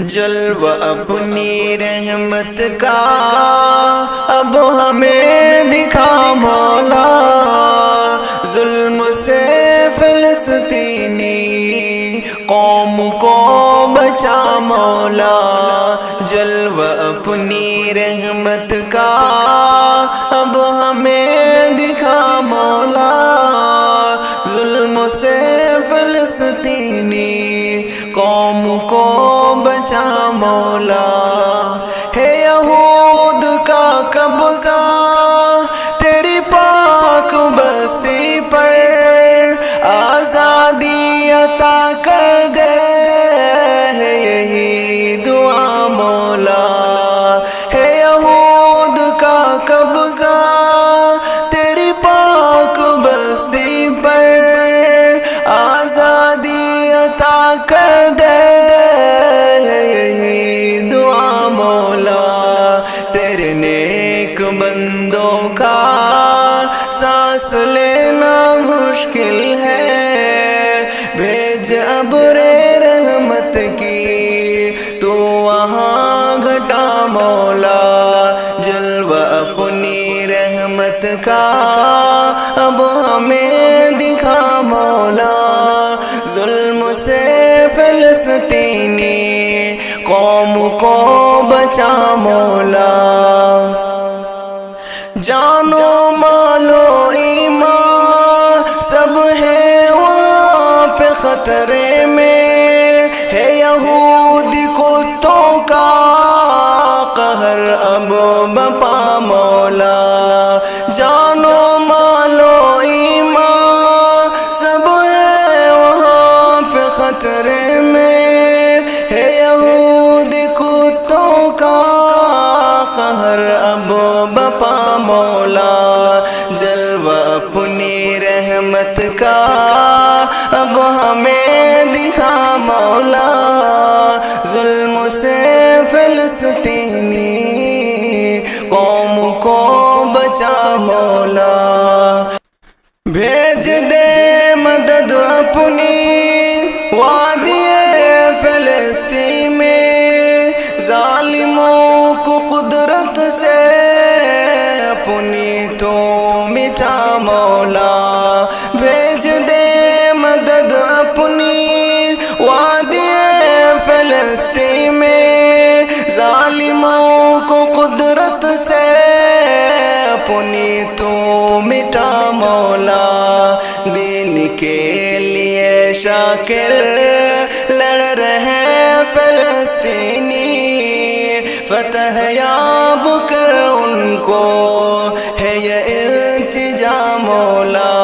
جلوہ اپنی رحمت کا اب ہمیں دکھا مولا، ظلم سے فلسطینی قوم کو بچا مولا۔ جلوہ اپنی رحمت کا اب ہمیں دکھا مولا، ظلم سے فلسطینی قوم کو بچا مولا۔ ہے یہود کا قبضہ تیری پاک بستی پر، آزادی عطا کر دے، ہے یہی دعا مولا۔ ہے یہود کا قبضہ تیری پاک بستی پر، آزادی عطا کر دے، تیرے نیک بندوں کا سانس لینا مشکل ہے، بھیج ابر رحمت کی تو وہاں گھٹا مولا۔ جلوہ اپنی رحمت کا اب ہمیں دکھا مولا، ظلم سے فلسطینی قوم کو بچا مولا۔ جانو مالو ایمان سب ہے وہاں پہ خطرے میں، ہے یہودی کتوں کا قہر اب بپا مولا۔ جانو مالو ایمان سب ہے وہاں پہ خطرے میں، ہے یہودی کتوں کا قہر اب بپا مولا۔ جلوہ اپنی رحمت کا اب ہمیں دکھا مولا، ظلم سے فلسطینی قوم کو بچا مولا۔ بھیج دے مدد اپنی وادی فلسطین میں، ظالموں کو قدرت سے اپنی تو مٹا مولا۔ بھیج دے مدد اپنی وادی فلسطین میں، ظالموں کو قدرت سے اپنی تو مٹا مولا۔ دین کے لیے شاکر لڑ رہے فلسطینی، فتح یاب کر ان کو ہے یہ التجا مولا۔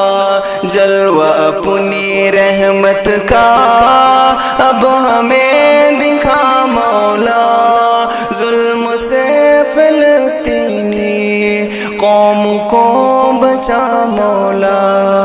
جلوہ اپنی رحمت کا اب ہمیں دکھا مولا، ظلم سے فلسطینی قوم کو بچا مولا۔